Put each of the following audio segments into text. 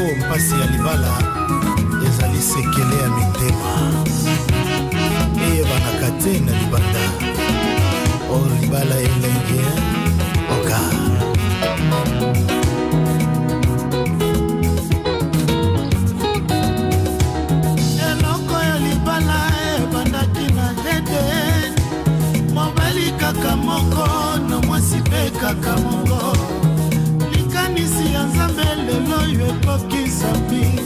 mpo mpasi ya libala ezali sekele ya mitema eyebanaka te na libanda o libala elenge oka eloko ya libala ebandaki na Eden mobali kaka moko na mwasi pe kaka moko likanisi ya Nzambe lelo yo ekokisa mingi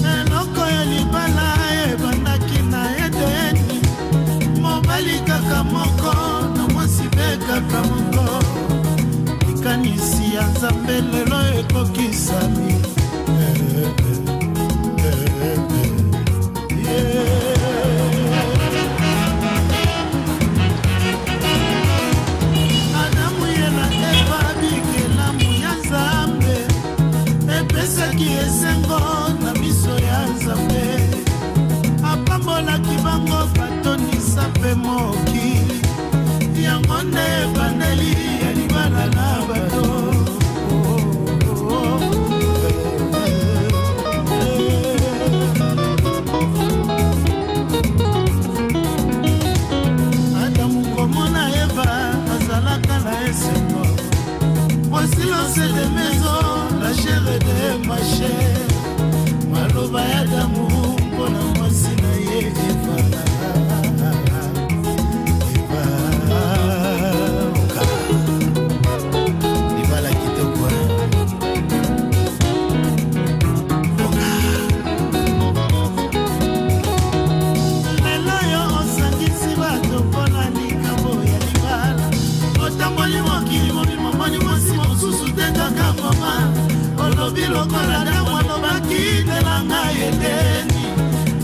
eloko ya libala ebandaki na Eden mobali kaka moko na mwasi pe kaka moko likanisi ya Nzambe lelo ekokisa mingi Adamu ye na Eva bikelamu ya Nzambe epesaki esengo na miso ya Nzambe apambolaki bango batonisa mpe mokili yango nde ebandeli ya libala na bato c'est des maisons, la chair et des machins. Maloba ya damu, mpona mwasi na ye Eva. Eva, oka. Libala kitoko. Oka. Lelo yo osangisi bato mpona likambo ya libala. Otamboli mokili mobima moni mwasi mosusu te kaka mama olobi lokola damu alobaki telanga Edeni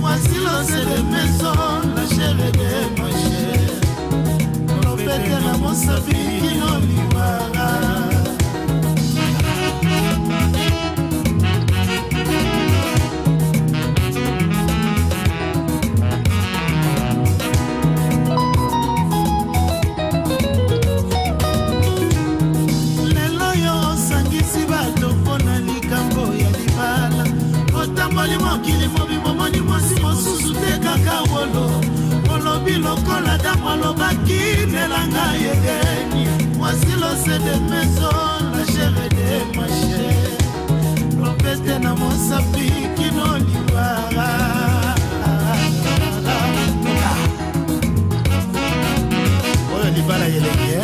mwasi lose de maison la chair et de ma chair lopete na mosabi kino liwara mokili mobimbo moni mwasi mosusu te kaka wolo olobi lokola damu alobaki nelanga Edeni mwasi lose de maison la chair et de ma chair lopete na mosapi kino liwara oyo libala yelenge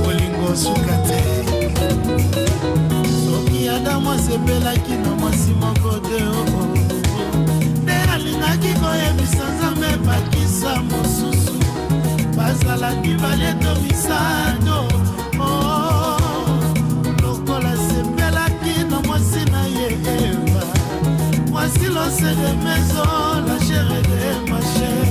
olingo suka te soki Adamu asepelaki na mwasi moko te nde alingaki koyebisa Nzambe bakisa mosusu bazalaki baleto misato lokola asepelaki na mwasi na ye Eva mwasi lose de maison la chair et de ma chair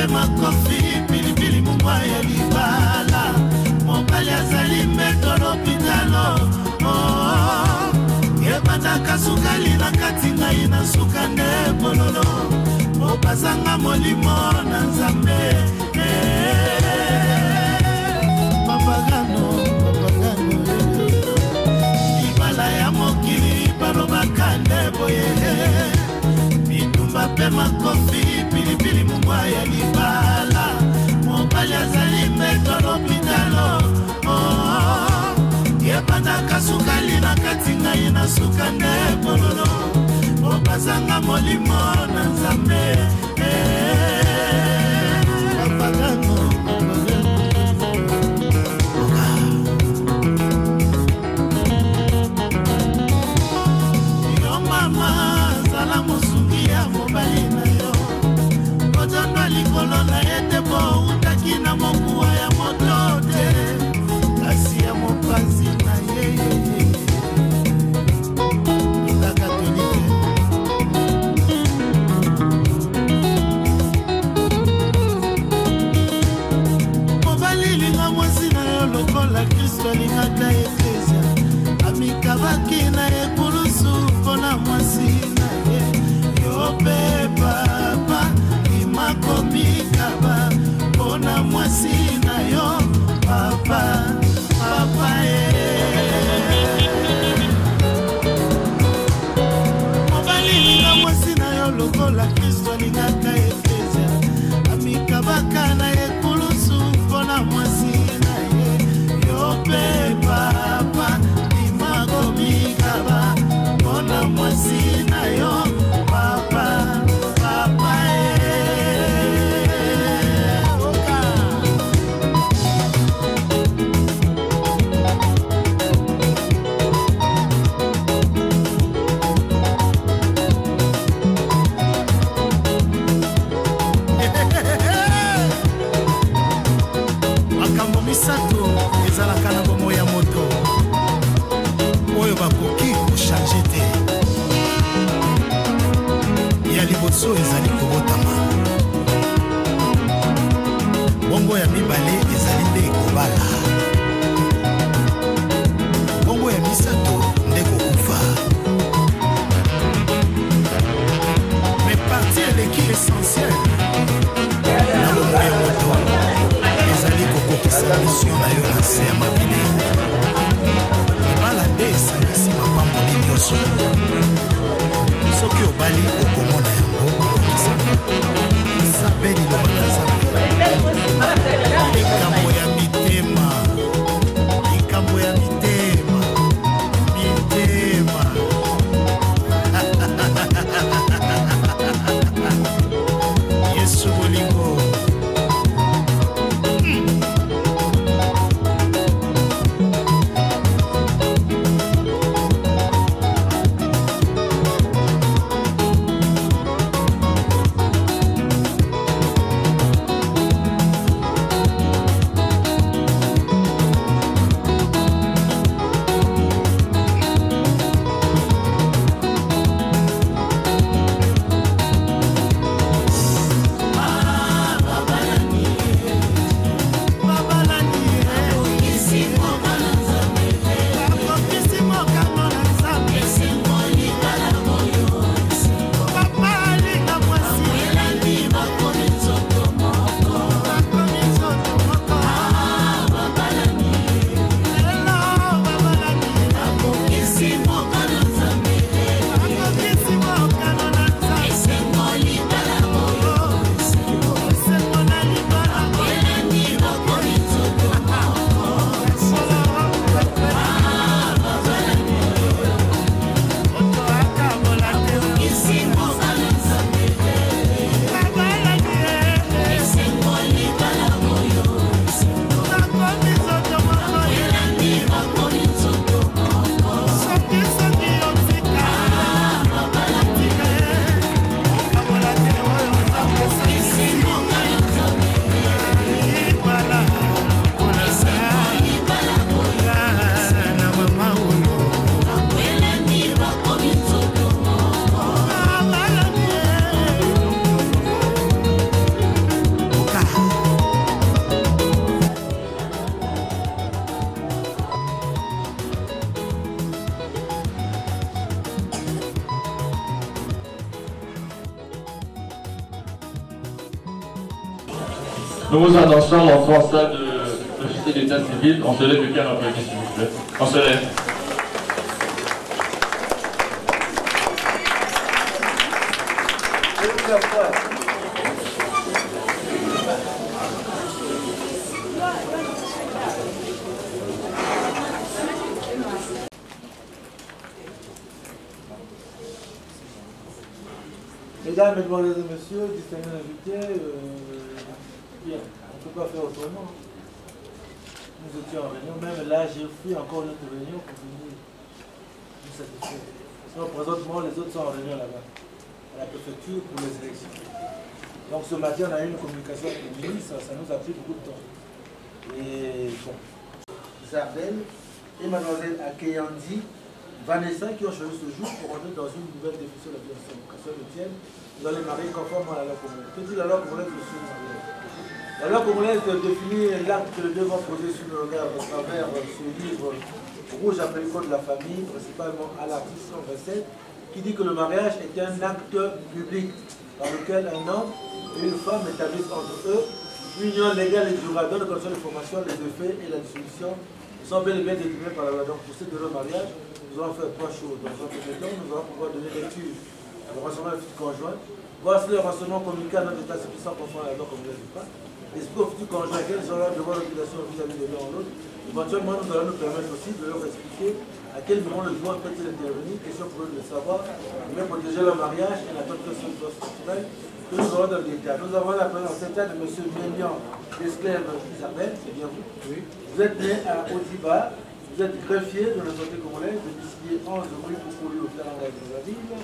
makofi pilipili mumwa ya libala mobali azali mbeto lopitalo ebandaka sukali na kati ngai na suka nde bololo opasanga molimo na Nzambe papagano libala ya mokili balobaka nde boye bitumba mpe makofi pilipili mumwa ya libala mobali azali mbeto lopitalo ebandaka sukali na kati ngai na suka nde bololo opasanga molimo na Nzambe papagano yo mama zala mosungi ya mobali na yo kotondo likolo na ye te po utaki na mokuwa ya moto te kasi ya mopanzi na ye alingaka eklezia amikabaki na ekulusu mpona mwasi na ye yo mpe papa imakomikaba mpona mwasi na yo papa papa mobalinga mwasi na yo lokola kristo alingaka eklezia amikabaka na ekulusu mpona mwasi na ye yo mpe papa imakomikaba mpona mwasi na yo papa papa misato ezalaka na bomo ya moto oyo bakoki kochange te ya liboso ezali kobotama bongo ya mibale ezali nde kobala bongo ya misato nde kokufa mais parti eleki essentiel na bomo ya moto ezali kokokisa mission na yo na se ya mabele libala nde esangisi mapamboli nyonso soki obali okomona yango kokokisa sape liloba na nzambe likambo ya mitema likambo ya mitema mitema yesu bolingo Nous vous annonçons l'entrée en salle de l'officier d'état civil. On se lève le calme après, s'il vous plaît. On se lève. Mesdames, Mesdemoiselles et Messieurs, distingués invités, on ne peut pas faire autrement. Nous étions en réunion, même là j'ai pris encore une autre réunion pour venir nous satisfaire. Sinon, présentement, les autres sont en réunion là-bas, à la préfecture pour les élections. Donc ce matin, on a eu une communication avec le ministre, ça nous a pris beaucoup de temps. Et bon, Isabelle et Mademoiselle Akeyandi, Vanessa qui ont choisi ce jour pour entrer dans une nouvelle définition de la vocation de Tienne. Nous allons marier conformément à la loi commune. Que dit la loi commune, je suis marié. La loi congolaise définit l'acte que le deux vont poser sur le regard à travers ce livre rouge appelé le code de la famille, principalement à l'article 127, qui dit que le mariage est un acte public dans lequel un homme et une femme établissent entre eux une union légale et durable dans les conditions de formation, les effets et la dissolution sont bel et bien déterminés par la loi. Donc pour ces deux mariages, nous allons faire trois choses. Dans un premier temps, nous allons pouvoir donner lecture au renseignement de la future conjointe, voir si le renseignement communiqué à notre état suffisant conforme à la loi congolaise ou pas. Expliquer au futur conjoint quelles sont leurs devoirs d'obligation vis-à-vis de l'un ou l'autre. Éventuellement, nous allons nous permettre aussi de leur expliquer à quel moment le droit peut-il intervenir, question pour eux de savoir, de bien protéger leur mariage et la protection structurelle que nous aurons dans le détail. Nous avons la présence de M. Mélian Desclèves Isabelle, c'est bien vous. Oui. Vous êtes né à Odiba, vous êtes greffier de la santé congolaise, domicilié 11 rue Poukouli au Teranga de la ville.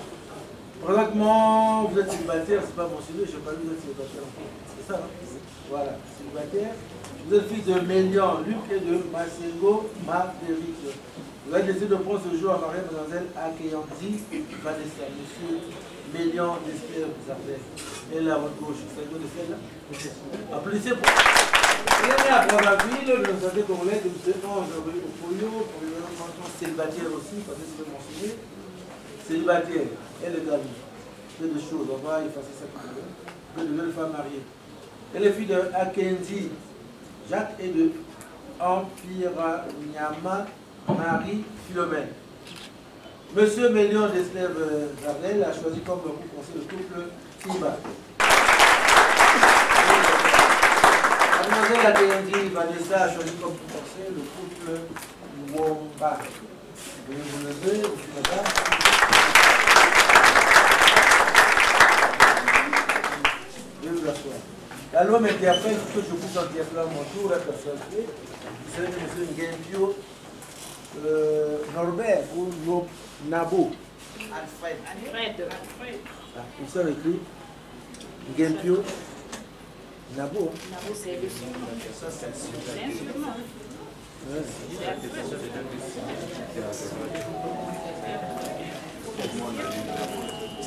Présentement, vous êtes célibataire, c'est pas mon sujet, je n'ai pas vu vous êtes célibataire encore. C'est ça, hein? Voilà, célibataire. Vous êtes fils de Mélian Luc et de Masengo Marguerite. Vous avez décidé de prendre ce jour à marier mademoiselle Akeyanzi Vanessa, monsieur Mélian Desclèves Isabelle. Elle est à votre gauche, vous savez de celle-là? Applaudissez pour. Il est né à Brazzaville, le santé congolais de M. Ange Opoyo, pour le célibataire aussi, parce que c'est mentionné. Célibataire, elle est gamine. Peu de choses, on va effacer ça tout à l'heure. Peu de nouvelles femmes mariées. Elle est fille de Akendi Jacques et de Empira Nyama Marie Philomène. Monsieur Mélian Desclèves Isabelle a choisi comme pour conseil le couple Tiba. Mademoiselle Akendi Vanessa a choisi comme conseil le couple Mwomba. Veuillez vous lever, madame. La loi m'interpelle que je puisse interpeller à mon tour la personnalité. C'est M. Ngempio Norbert ou Nabo. Alfred. Ah, ils sont écrits Ngempio Nabo. Nabo, c'est le son. Ça, c'est un instrument.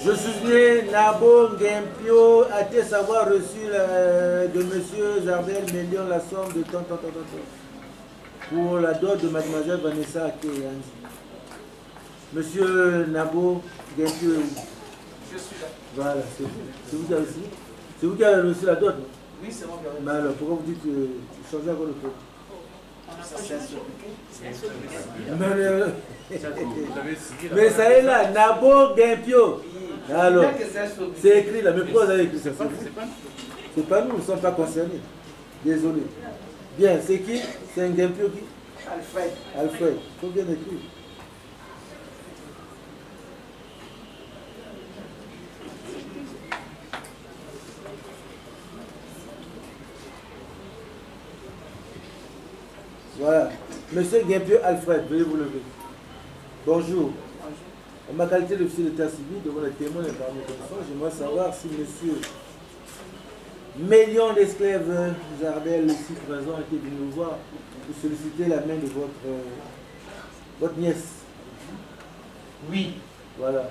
Je suis né Nabo Ngempio, a-t-il savoir reçu de M. Zarbel Mélian la somme de tant pour la dot de mademoiselle Vanessa Akeyanzi. Monsieur Nabo Ngempio est où? Je suis là. Voilà, c'est vous. C'est vous qui avez reçu? C'est vous qui avez reçu la dot? Oui, c'est moi qui ai reçu. Mais alors, pourquoi vous dites changer encore le code? Mais ça est là, Nabo Ngempio. Alors, c'est écrit là, mais pourquoi vous avez écrit ça? C'est pas nous, nous ne sommes pas concernés. Désolé. Bien, c'est qui? C'est un Ngempio qui? Alfred. Alfred, il faut bien écrire. Voilà. Monsieur Ngempio Alfred, veuillez vous lever. Bonjour. En ma qualité d'officier d'état civil, devant les témoins et parmi les connaissances, j'aimerais savoir si monsieur Mélian Desclèves Isabelle, ici présent, a été venu nous voir pour solliciter la main de votre nièce. Oui. Voilà.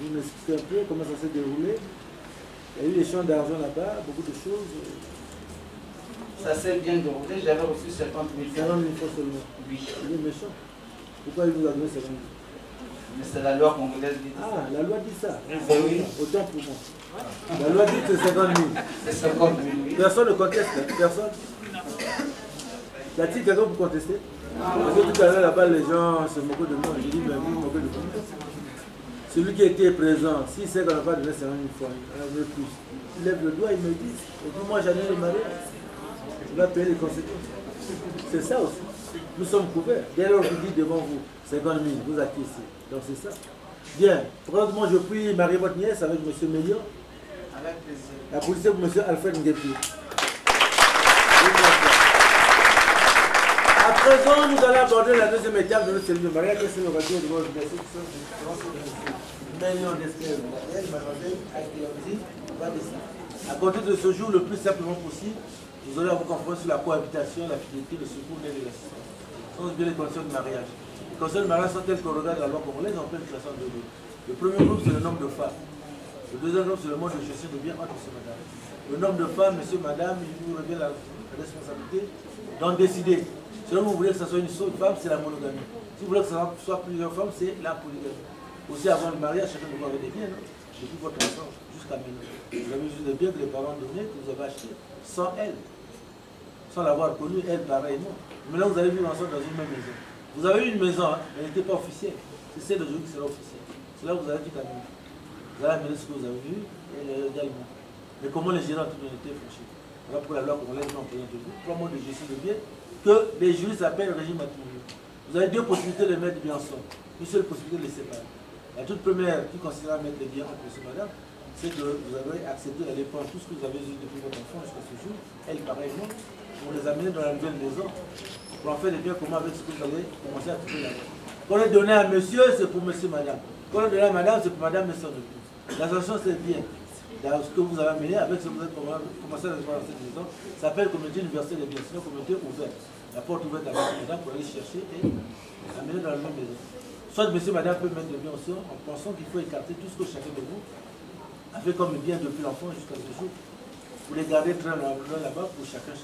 Vous m'expliquez un peu comment ça s'est déroulé. Il y a eu des champs d'argent là-bas, beaucoup de choses. Ça s'est bien déroulé, j'avais reçu 50 000 francs. 40 000 francs seulement. Oui. Il est méchant. Pourquoi il vous a donné 50 000? Mais c'est la loi congolaise qui dit ça. Ah, la loi dit ça. Oui. Autant pour moi. La loi dit que c'est 50 000. C'est 50 000, oui. Personne ne conteste, hein? Personne. Y a-t-il quelqu'un pour contester? Parce que tout à l'heure, là-bas, les gens se moquent de moi. Je dis, mais vous vous moquez de moi. Celui qui était présent, s'il sait qu'on n'a pas donné 50 000 fois, il veut plus. Il lève le doigt, il me dit, et puis moi j'annule le mariage. Il va payer les conséquences. C'est ça aussi. Nous sommes couverts. Dès lors que je dis devant vous, 50 000, vous acquiescez. Donc c'est ça. Bien. Présentement, je puis marier votre nièce avec M. Mélian. Avec plaisir. La police pour M. Alfred Ngempio. À présent, nous allons aborder la deuxième étape de notre cellule de mariage. C'est le radio de votre blessé qui sont Mélian Desclèves. Mademoiselle Akeyanzi Vanessa. À compter de ce jour, le plus simplement possible, vous allez vous confronter sur la cohabitation, la fidélité, le secours et l'assistance. Ce sont bien les conditions de mariage. Les conditions de mariage sont telles qu'on regarde la loi congolaise en pleine situation de l'eau. Le premier groupe, c'est le nombre de femmes. Le deuxième nombre, c'est le mode de gestion de biens entre monsieur et madame. Le nombre de femmes, monsieur, madame, il vous revient la responsabilité d'en décider. Si vous voulez que ce soit une seule femme, c'est la monogamie. Si vous voulez que ce soit plusieurs femmes, c'est la polygamie. Aussi, avant le mariage, chacun doit avoir des biens, non? Depuis votre enfance jusqu'à maintenant. Vous avez juste des biens que les parents donnaient, que vous avez achetés, sans elle. Sans l'avoir connue, elle pareillement. Maintenant, vous allez vivre ensemble dans une même maison. Vous avez une maison, hein, mais elle n'était pas officielle. C'est celle d'aujourd'hui qui sera officielle. C'est là que vous allez tout amener. Vous allez amener ce que vous avez vu, et également. Mais comment les gérer en toute honnêteté, franchement? Voilà pour la loi congolaise, on connaît toujours. 3 modes de gestion de biens que les juristes appellent régime matrimonial. Vous avez 2 possibilités de mettre bien ensemble. Une seule possibilité de les séparer. La toute première qui considère mettre les biens entre monsieur et madame, c'est que vous avez accepté d'aller prendre tout ce que vous avez eu depuis votre enfant jusqu'à ce jour, elle pareillement, pour les amener dans la nouvelle maison, pour en faire des biens communs avec ce que vous allez commencer à trouver là-bas. Quand on est donné à monsieur, c'est pour monsieur et madame. Quand on est donné à madame, c'est pour madame et son épouse. La sanction, c'est bien. Dans ce que vous avez amené, avec ce que vous avez commencé à recevoir dans cette maison, ça s'appelle communauté universelle des biens, sinon communauté ouverte. La porte ouverte à monsieur et madame pour aller chercher et amener dans la même maison. Soit monsieur et madame peuvent mettre le bien aussi en pensant qu'il faut écarter tout ce que chacun de vous a fait comme bien depuis l'enfant jusqu'à ce jour. Vous les gardez très là-bas pour chacun.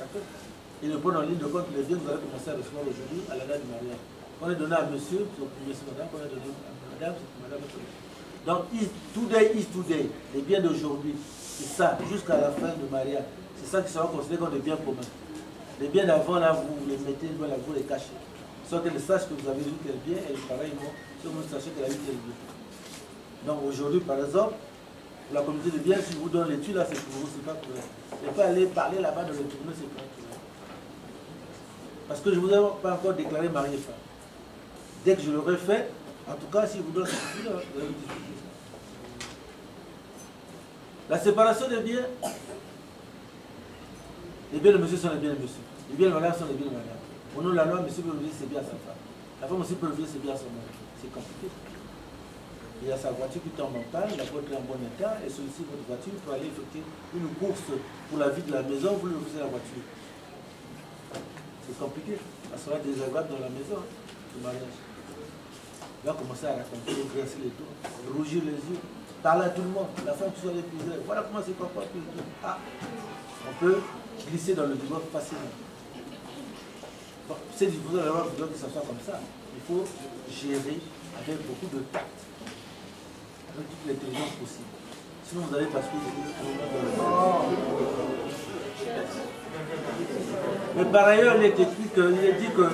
Et le prendre en ligne de compte les biens que vous allez commencer à recevoir aujourd'hui à la date du mariage. Quand on est donné à monsieur, c'est pour monsieur et madame. Quand on est donné à madame, c'est pour madame et madame. Donc, today is today. Les biens d'aujourd'hui, c'est ça, jusqu'à la fin du mariage. C'est ça qui sera considéré comme des biens communs. Les biens d'avant, là, vous les mettez, vous les cachez. Soit qu'elle sache que vous avez eu tel bien, elle est pareillement, soit vous sachez qu'elle a eu tel bien. Donc aujourd'hui, par exemple, pour la communauté de biens, si je vous donne l'étude, là, c'est pour vous, c'est pas pour elle. Et pas aller parler là-bas dans le tournoi, c'est pas pour elle. Parce que je ne vous ai pas encore déclaré marié femme. Dès que je l'aurai fait, en tout cas, si je vous donne cette étude, vous allez discuter ça. La séparation des biens, les biens de monsieur sont les biens de monsieur. Les biens de madame sont les biens de madame. Au nom de la loi, monsieur peut refuser ses biens à sa femme. La femme aussi peut refuser ses biens à son mari. C'est compliqué. Il y a sa voiture qui tombe en panne, la voiture est en bon état, et sollicite votre voiture pour aller effectuer une course pour la vie de la maison, vous lui refusez la voiture. C'est compliqué. Ça sera désagréable dans la maison, le mariage. Il va commencer à raconter, grincer les doigts, rougir les yeux, parler à tout le monde. La femme qui soit l'épuisée, voilà comment c'est comporte. Ah, on peut glisser dans le divorce facilement. C'est difficile d'avoir besoin que ça soit comme ça. Il faut gérer avec beaucoup de tact, avec toute l'intelligence possible. Sinon vous allez basculer dans le Mais par ailleurs, il est écrit il est dit que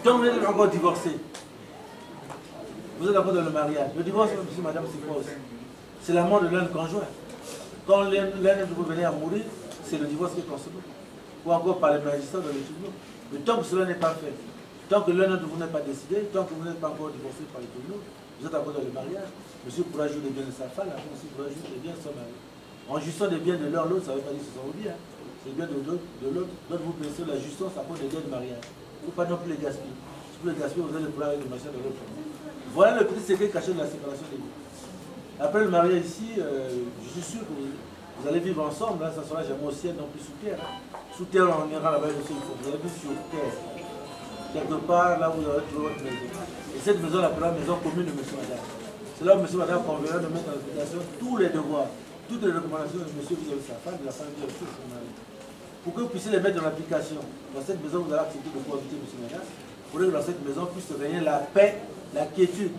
quand vous êtes encore divorcé, vous êtes encore dans le mariage. Le divorce, monsieur, madame, c'est quoi aussi? C'est la mort de l'un conjoint. Quand l'un de vous venez à mourir, c'est le divorce qui est consommé. Ou encore par les magistrats dans les tribunaux. Mais tant que cela n'est pas fait, tant que l'un d'entre vous n'est pas décidé, tant que vous n'êtes pas encore divorcé par les tribunaux, vous êtes encore dans le mariage. Monsieur pourra jouer les biens de sa femme, la femme aussi pourra jouer les biens de son mari. En jouissant des biens de l'un l'autre, ça ne veut pas dire que ce sont vos biens. C'est les biens de l'autre. D'autres vous pensez la jouissance à cause des biens de mariage. Il ne faut pas non plus les gaspiller. Si vous les gaspillez, vous allez pouvoir avec le machin de l'autre. Voilà le petit secret caché de la séparation des biens. Après le mariage ici, je suis sûr que vous allez vivre ensemble, hein, ça sera jamais au ciel, non plus sous terre. Sous terre, on ira là-bas, vous allez vivre sur terre. Quelque part, là où vous avez trouvé votre maison. Et cette maison, la maison commune de monsieur madame. C'est là où monsieur madame conviendra de mettre en application tous les devoirs, toutes les recommandations de monsieur vis-à-vis de sa femme, de la femme vis-à-vis de son mari. Pour que vous puissiez les mettre en application, dans cette maison, vous allez accepter de pouvoir habiter monsieur madame. Pour que dans cette maison puisse régner la paix, la quiétude.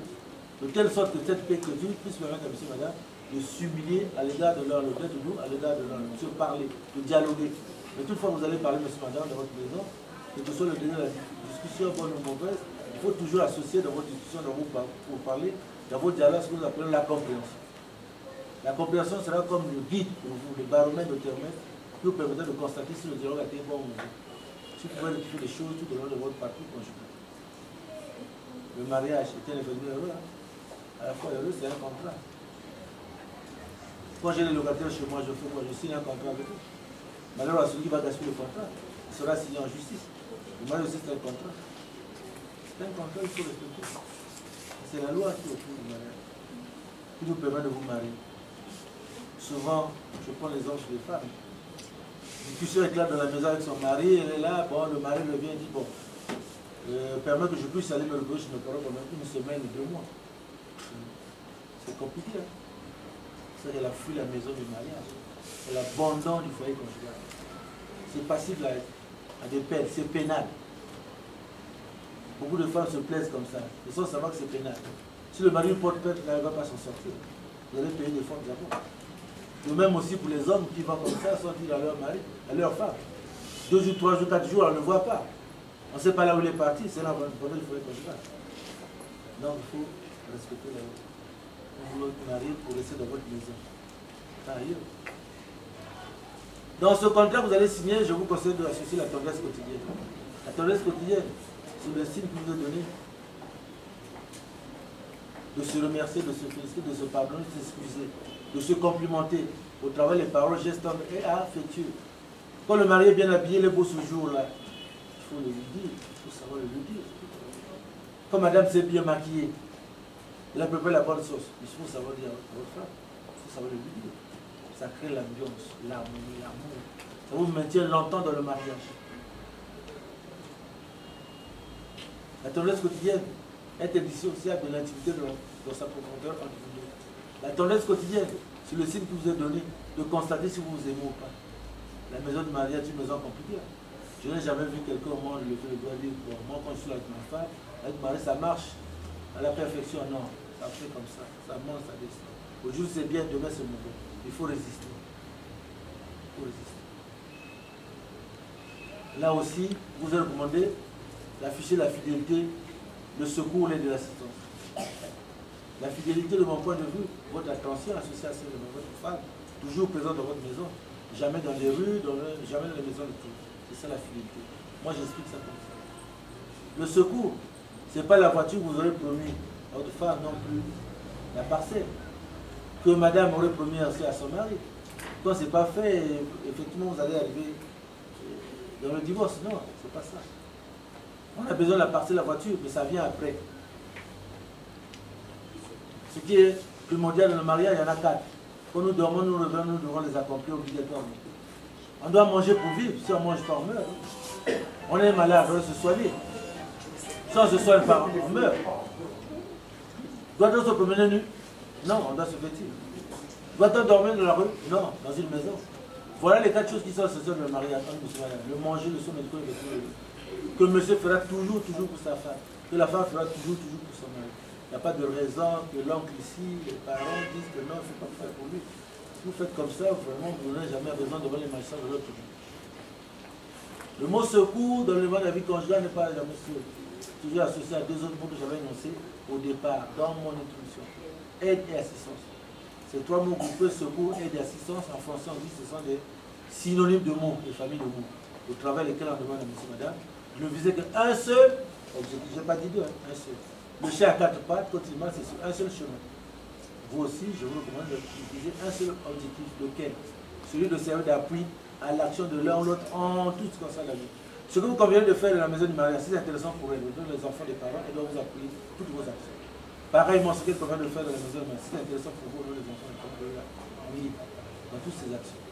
De telle sorte que cette paix et quiétude puisse permettre à monsieur madame de s'humilier à l'égard de leur l'autre, de nous, à l'égard de leur monsieur, parler, de dialoguer. Mais toutefois, vous allez parler, monsieur madame, dans votre maison, que ce soit le délai de la discussion bonne ou mauvaise, il faut toujours associer dans votre discussion, pour parler, dans votre dialogue, ce que vous appelez la compréhension. La compréhension sera comme le guide pour vous, le baromètre, le thermomètre, qui vous permettra de constater si le dialogue a été bon ou non. Si vous pouvez rectifier les choses tout au long de votre parcours conjugal. Le mariage est un événement heureux, hein? À la fois heureux, c'est un contrat. Quand j'ai les locataires chez moi, je fais quoi? Je signe un contrat avec eux. Malheureusement, celui qui va gaspiller le contrat, il sera signé en justice. Le mariage aussi, c'est un contrat. C'est un contrat, il faut respecter. C'est la loi qui est autour du mariage, qui nous permet de vous marier. Souvent, je prends l'exemple sur les femmes. Discussion éclate dans la maison avec son mari, elle est là, bon, le mari revient et dit, bon, permet que je puisse aller me reposer chez mes parents pendant une semaine ou 2 mois. C'est compliqué, hein? c'est qu'elle a fui la maison du mariage. Elle abandonne du foyer conjugal. C'est passible à des peines, c'est pénal. Beaucoup de femmes se plaisent comme ça, ils sans savoir que c'est pénal. Si le mari porte plainte, elle ne va pas s'en sortir. Vous allez payer des fonds d'abord. De même aussi pour les hommes qui vont comme ça, sortir à leur mari, à leur femme. 2 jours, 3 jours, 4 jours, on ne le voit pas. On ne sait pas là où il est parti, c'est là pendant qu'il faut être conjugal. Donc il faut respecter la loi. Vous voulez vous marier pour rester dans votre maison. Pas ailleurs. Dans ce contrat que vous allez signer, je vous conseille d'associer la tendresse quotidienne. La tendresse quotidienne, c'est le signe que vous avez donné. De se remercier, de se féliciter, de se pardonner, de s'excuser, de se complimenter. Au travail, les paroles, gestes et affectueux. Quand le mari est bien habillé, il est beau ce jour-là, il faut le lui dire, il faut savoir le lui dire. Quand madame s'est bien maquillée, elle a préparé la bonne sauce, il faut savoir dire à votre femme, il faut savoir le lui dire. Ça crée l'ambiance, l'harmonie, l'amour. Ça vous maintient longtemps dans le mariage. La tendresse quotidienne est indice aussi de l'intimité dans sa profondeur individuelle. La tendresse quotidienne, c'est le signe que vous est donné de constater si vous vous aimez ou pas. La maison de mariage est une maison compliquée. Je n'ai jamais vu quelqu'un au monde lever le doigt dire bon, moi quand je suis avec ma femme, avec ma mari, ça marche à la perfection. Non, ça fait comme ça monte, ça descend. Aujourd'hui c'est bien, demain c'est mauvais. Il faut résister. Il faut résister. Là aussi, vous avez recommandé d'afficher la fidélité, le secours, l'aide de l'assistance. La fidélité, de mon point de vue, votre attention associée à celle de votre femme, toujours présente dans votre maison, jamais dans les rues, jamais dans les maisons de tout. C'est ça la fidélité. Moi, j'explique ça comme ça. Le secours, ce n'est pas la voiture que vous aurez promis à votre femme non plus, la parcelle que madame aurait promis aussi à son mari. Quand ce n'est pas fait, effectivement, vous allez arriver dans le divorce. Non, ce n'est pas ça. On a besoin de la parcelle, la voiture, mais ça vient après. Ce qui est primordial dans le mariage, il y en a 4. Quand nous dormons, nous revenons, nous devons les accomplir obligatoirement. On doit manger pour vivre. Si on mange pas, on meurt. On est malade, on doit se soigner. Si on ne se soigne pas, on meurt. Doit-on se promener nu? Non, on doit se vêtir. Doit-on dormir dans la rue? Non, dans une maison. Voilà les 4 choses qui sont associées dans le mariage. Le manger, le sommeil, le vêtir. Que le monsieur fera toujours pour sa femme. Que la femme fera toujours pour son mari. Il n'y a pas de raison que l'oncle ici, les parents disent que non, il ne faut pas faire pour lui. Si vous faites comme ça, vraiment, vous n'aurez jamais besoin de voir les magistrats de l'autre. Le mot secours dans le monde de la vie conjugale n'est pas jamais sûr. Toujours associé à 2 autres mots que j'avais énoncés au départ, dans mon introduction. Aide et assistance. Ces 3 mots groupés, secours, aide et assistance, en français on dit que ce sont des synonymes de mots, des familles de mots. Au travail lesquels on demande à monsieur, madame, je ne visais qu'un seul objectif. Je n'ai pas dit 2, un seul. Le chien à 4 pattes, quand il marche, c'est sur un seul chemin. Vous aussi, je vous recommande d'utiliser un seul objectif, lequel? Celui de servir d'appui à l'action de l'un ou l'autre en tout ce qui concerne la vie. Ce que vous convenez de faire dans la maison du mariage, c'est intéressant pour elle. Les enfants des parents, elles doivent vous appuyer toutes vos actions. Pareillement, ce qu'elle convient de faire dans la maison du mariage, c'est intéressant pour vous, les enfants des parents, oui, dans toutes ces actions.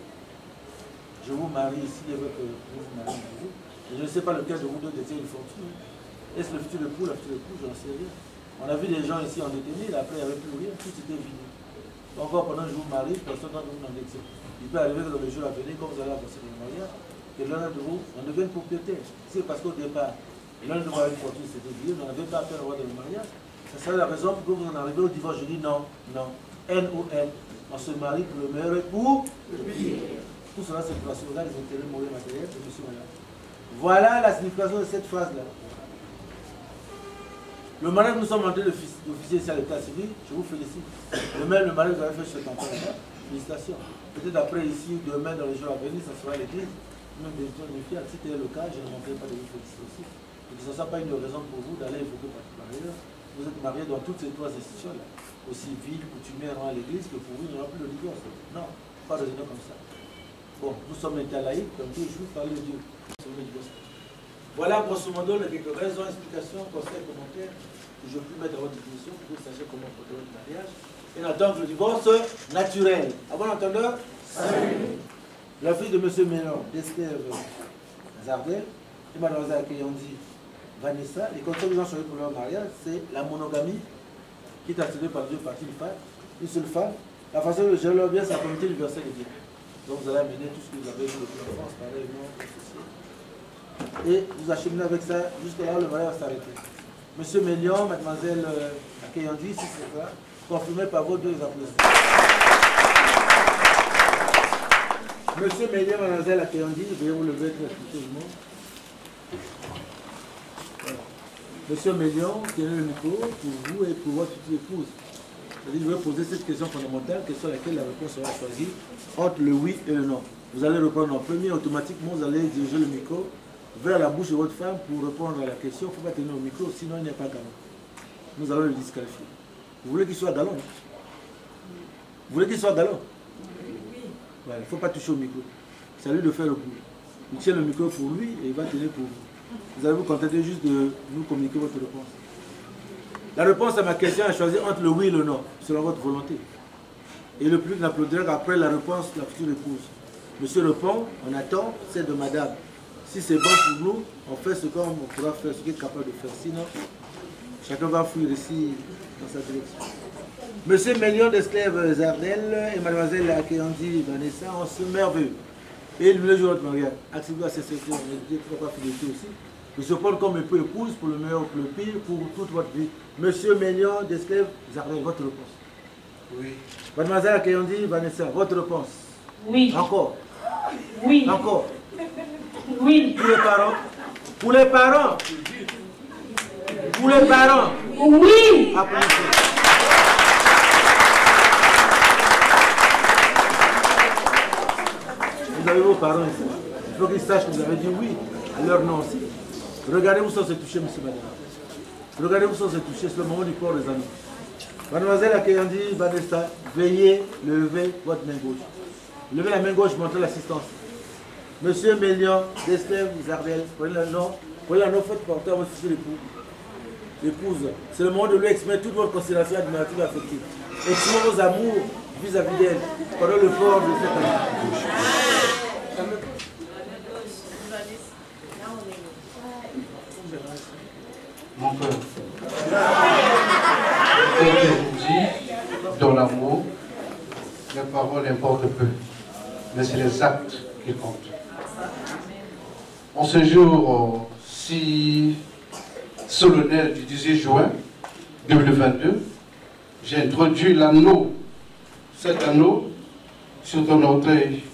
Je vous marie ici avec vous mariez avec vous. Et je ne sais pas lequel de vous deux détient une fortune. Est-ce le futur époux, la future épouse, je n'en sais rien. On a vu des gens ici en détenus, après il n'y avait plus rien, tout était vide. Encore pendant que je vous marie, personne d'entre vous n'en détient. Il peut arriver que dans les jours à venir, quand vous allez avancer dans le mariage, que l'un de vous en devienne propriétaire. C'est parce qu'au départ, l'un de vous avait une fortune, c'était oublié, vous n'en avez pas à faire le roi dans le mariage. Ça serait la raison pour que vous en arrivez au divorce. Je dis non, non. N ou N, on se marie pour le meilleur et pour le pire. Tout cela, c'est pour la sauvegarde des intérêts moraux et matériels de monsieur Madame. Voilà la signification de cette phrase-là. Le mariage que nous sommes en train d'officier ici à l'état civil, je vous félicite. Le même, le mariage que vous avez fait chez ton père, félicitations. Peut-être après ici, demain, dans les jours à venir, ça sera l'église. Même des gens de fiers, si c'était le cas, je ne manquerai pas de vous féliciter aussi. Et que ce ne soit pas une raison pour vous d'aller évoquer par ailleurs. Vous êtes mariés dans toutes ces 3 institutions-là. Aussi ville, coutumière à l'église, que pour vous, il n'y aura plus de divorce. Non, pas raisonner comme ça. Bon, nous sommes états laïcs, comme Dieu, je vous parle de Dieu. Voilà, grosso modo, les quelques raisons, explications, conseils, commentaires que je peux mettre à votre disposition pour que vous sachiez comment porter votre mariage. Et on attend le divorce naturel. À bon entendeur, la fille de M. Mélan, d'Esther Zardel, et Mademoiselle Kayandi Vanessa, les conditions qu'ils ont choisi pour leur mariage, c'est la monogamie qui est attirée par Dieu par une femme, une seule femme, La façon de gérer leur bien, c'est la communauté universelle des biens. Donc vous allez amener tout ce que vous avez vu depuis l'enfance, pareillement, et vous acheminez avec ça, jusqu'à là où le mariage va s'arrêter. Monsieur Mélion, mademoiselle Akeyandi, si c'est ça, confirmé par vos deux applaudissements. Monsieur Mélion, mademoiselle Akeyandi, veuillez vous lever très respectueusement. Voilà. Monsieur Mélion, tenez le micro pour vous et pour votre future épouse. Je vais poser cette question fondamentale, question à laquelle la réponse sera choisie entre le oui et le non. Vous allez répondre en premier, automatiquement vous allez diriger le micro vers la bouche de votre femme pour répondre à la question. Il ne faut pas tenir au micro, sinon il n'est pas galant. Nous allons le disqualifier. Vous voulez qu'il soit galant? Vous voulez qu'il soit galant? Oui. Voilà, il ne faut pas toucher au micro. C'est à lui de faire le bruit. Il tient le micro pour lui et il va tenir pour vous. Vous allez vous contenter juste de nous communiquer votre réponse. La réponse à ma question est choisie entre le oui et le non, selon votre volonté. Et le public n'applaudira qu'après la réponse de la future épouse. Monsieur répond, on attend celle de madame. Si c'est bon pour nous, on fait ce qu'on pourra faire, ce qu'il est capable de faire. Sinon, chacun va fuir ici dans sa direction. Monsieur Mélion d'Esclèves Zardel et mademoiselle Akeyandi Vanessa, on se merveille. Et le jour de votre mariage, activez à ces secteurs, on ne peut pas fidélité aussi. Je se prendre comme épouse pour le meilleur ou pour le pire, pour toute votre vie. Monsieur Mélion d'Esclèves Zardel, votre réponse. Oui. Mademoiselle Akeyandi Vanessa, votre réponse. Oui. Encore. Oui. Encore. Oui. Pour les parents. Pour les parents. Pour les parents. Oui. Applaudissez. Vous avez vos parents ici. Il faut qu'ils sachent que vous avez dit oui à leur nom aussi. Regardez-vous sans se toucher, monsieur madame. Regardez-vous sans se toucher, c'est le moment du corps des amis. Mademoiselle Akeyandi Vanessa, veuillez lever votre main gauche. Levez la main gauche, montrez l'assistance. Monsieur Mélion d'Esclèves Zardel, prenez le nom, faites porter à votre futur épouse. C'est le moment de lui exprimer toute votre considération admirative et affective. Exprimez vos amours vis-à-vis d'elle pendant le port de cette année. Mon cœur. Ce que je vous dis dans l'amour, les paroles importent peu, mais c'est les actes qui comptent. En ce jour si solennel du 18 juin 2022, j'ai introduit l'anneau, cet anneau, sur ton orteil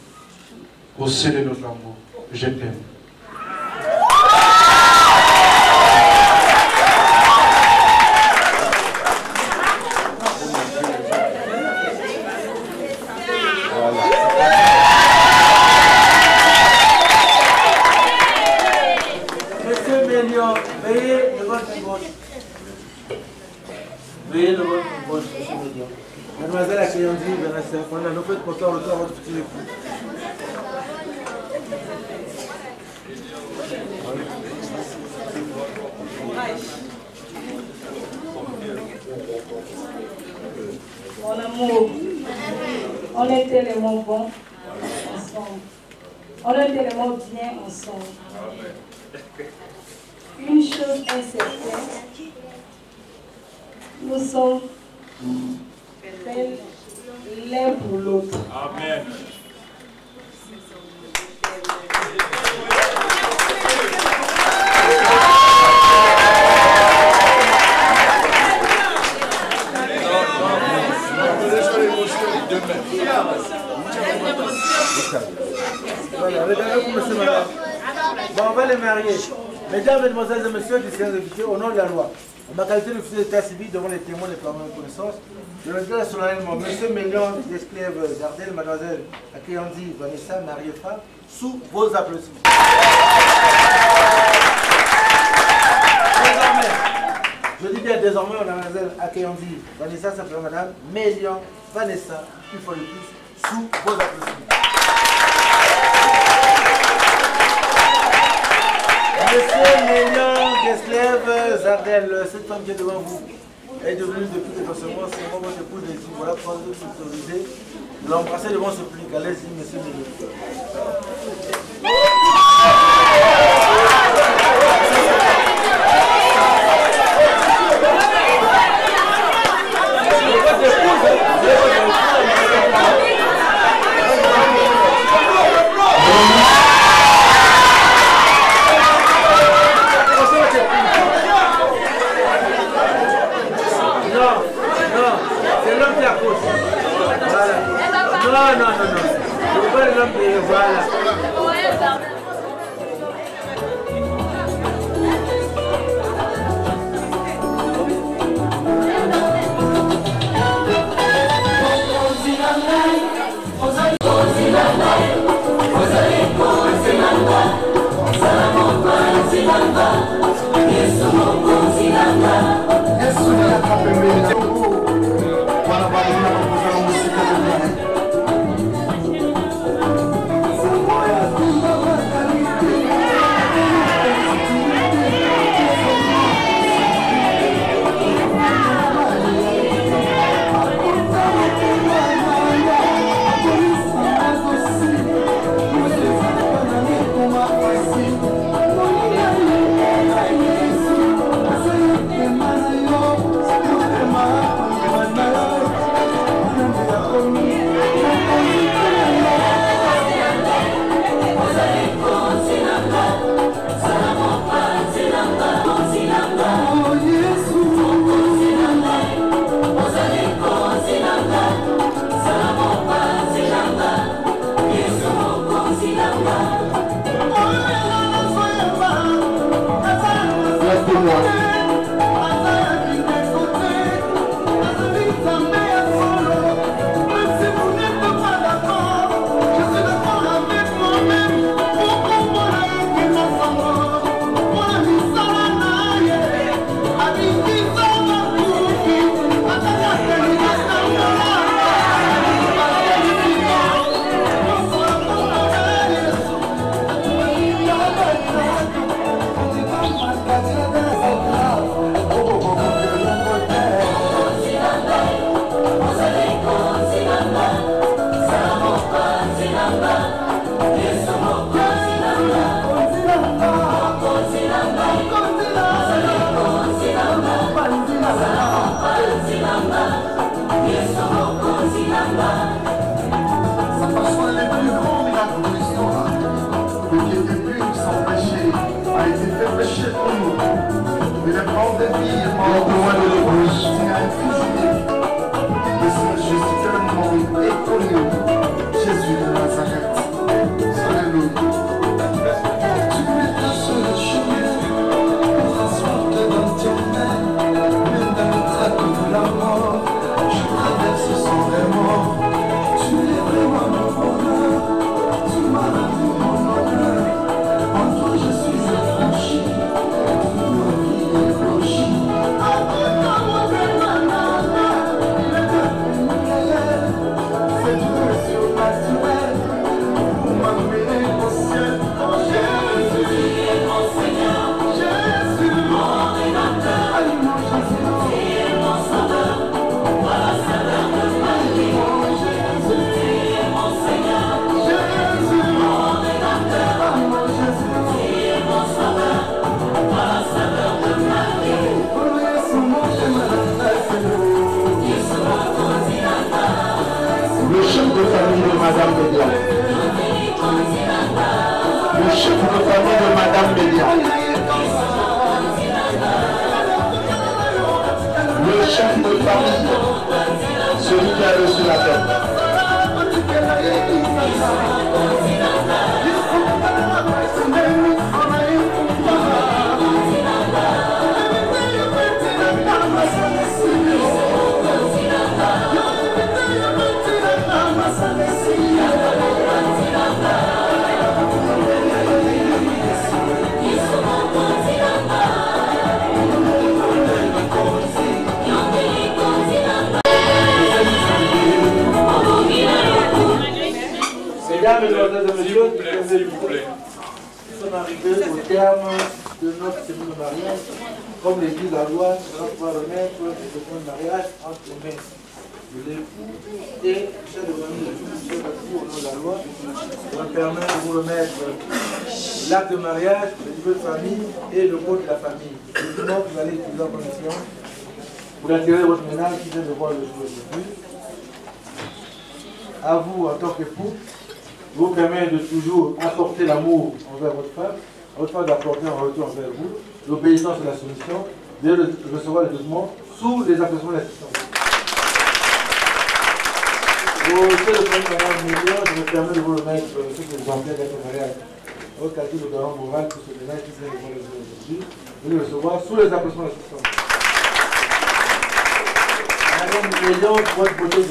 pour sceller notre amour. Je t'aime. Veuillez le votre gauche, monsieur Mélion. Mademoiselle Akeyandi Vanessa, prenez la faites porter en retour à votre futur époux. Mon amour, on est tellement bons ensemble. On est tellement bien ensemble. Une chose est certaine, nous sommes faits l'un pour l'autre. Amen. Voilà, regardez-vous, monsieur, madame. Bon, on va les marier. Mesdames, mesdemoiselles et messieurs du Sénat députés, au nom de la loi, en ma qualité de officier d'état civil devant les témoins des parents de connaissance, je le dis solennellement, monsieur Mélion d'Esclèves Zardel, mademoiselle Akeyandi Vanessa, mariée femme, sous vos applaudissements. Désormais, je dis bien désormais, mademoiselle Akeyandi Vanessa, simplement madame Mélion Vanessa, une fois de plus, sous vos applaudissements. Monsieur Mélion d'Esclèves Zardel, cette femme qui est devant vous est devenue depuis quelques secondes, c'est vraiment votre épouse de dire, voilà, pour vous autoriser de l'embrasser devant ce public. Allez-y, monsieur Mélion. Votre épouse, non, c'est l'homme qui accouche. Voilà. Non. C'est pas l'homme qui est, voilà. Comme l'église la loi, on va remettre le mariage entre les mains de l'époux et le chef de famille au nom de la loi. On permet de vous remettre l'acte de mariage, le niveau de famille et le code de la famille. Le document que vous allez utiliser en commission pour attirer votre ménage qui vient de voir le jour aujourd'hui. À vous, en tant qu'époux, vous permet de toujours apporter l'amour envers votre femme d'apporter en retour envers vous, l'obéissance et la soumission, de recevoir le document sous les applaudissements de l'assistance. Au fait de prendre un million, je me permets de vous remettre ce que Jean-Pierre Gâteau-Mariage au calcul de garant moral pour ce ménage qui vient de voir le jour aujourd'hui, de le recevoir sous les applaudissements de l'assistance. Madame Million, votre beauté,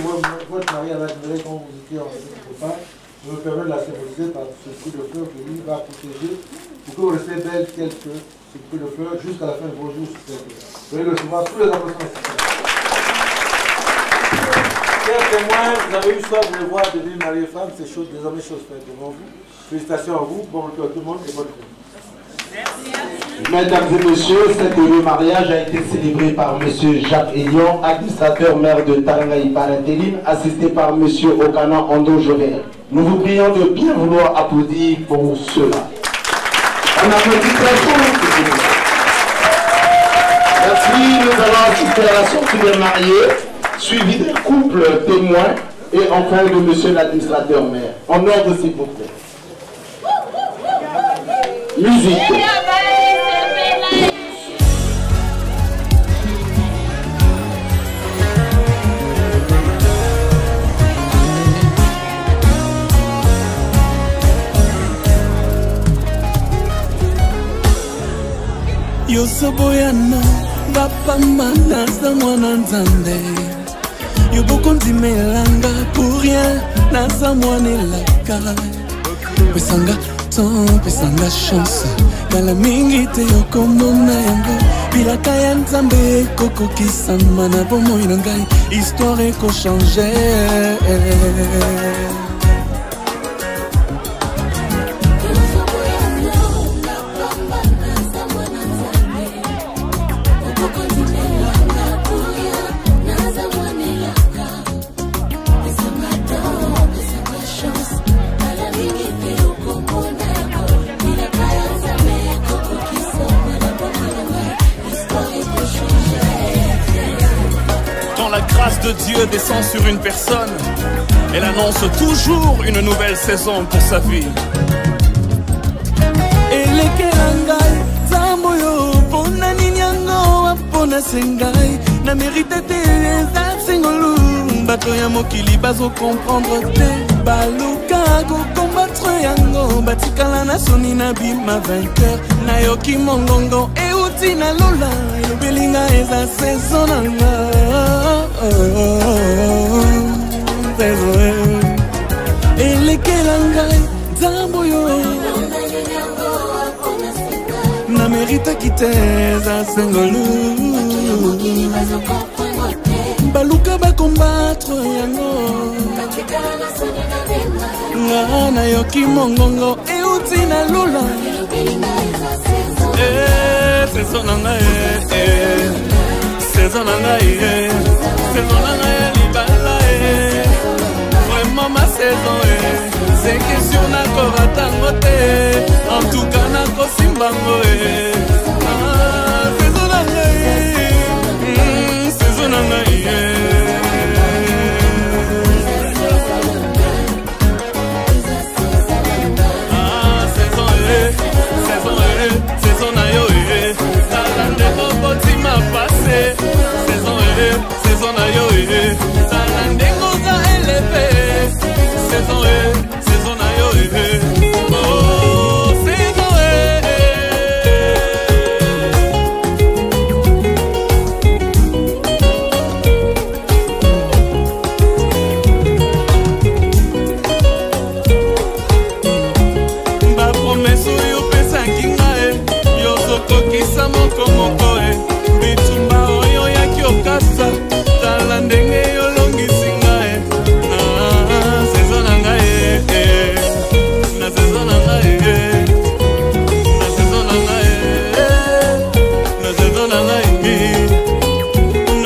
votre mari a admiré quand vous étiez en repas. Je me permets de la symboliser par ce coup de fleur que lui va protéger pour que vous restez belle tel que ce coup de fleur jusqu'à la fin de vos jours sur cette terre. Vous allez le recevoir sous les applaudissements. Chers témoins, vous avez eu soif de le voir devenir mari et femme, c'est désormais chose faite devant vous. Félicitations à vous, bon retour à tout le monde et bonne fête. Mesdames et messieurs, cet heureux mariage a été célébré par M. Jacques Elion, administrateur maire de Tarangaï par intérim, assisté par M. Okana Ando Jover. Nous vous prions de bien vouloir applaudir pour cela. On applaudit très fort. Merci, nous allons assister à la sortie des mariés, suivi des couples témoins et enfin de M. l'administrateur maire. En ordre, s'il vous plaît. Musique. Yosoboyana bapama naza mwana nzambe yobokondimelanga pour rien naza mwana elaka pesanga temps pesanga chance kala mingi te yokomona yango bilaka ya nzambe ekokokisama na bomoi na ngai histoire ekochange. De Dieu descend sur une personne, elle annonce toujours une nouvelle saison pour sa vie. Elekelangai zamboyo pona ninyango apona sengai na mérite te eza sengolu bato ya mokili bazo comprendre te baluka ko combattre yango batikala na soni na bima vainqueur na yoki mongongo euti na lola yobelinga eza saison nanga. Elekelangai zamboyo na mérite kiteza sengolu baluka ba combattre yango nga na yoki mongongo euti na lula saison nanga saison nanga saison nanga libala vraiment ma saison c'est question na koratango te en tout cas na kosimbango saison nanga saison nanga saison na yo talande boboti ma passé saison na yo talande ngoza élevé saison na yo oh saison ba promesse yo pesa kinga yo sokokisa moko moko bitumba oyo yaki okasa tala ndenge yolongisi ngai na saison na ngai na saison na ngai na saison na ngai na saison na ngai na saison na ngai na saison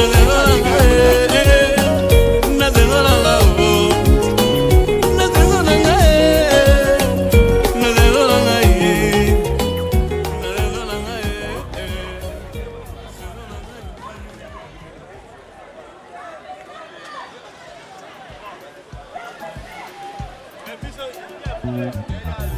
na ngai na saison na ngai na saison na ngai. Yeah.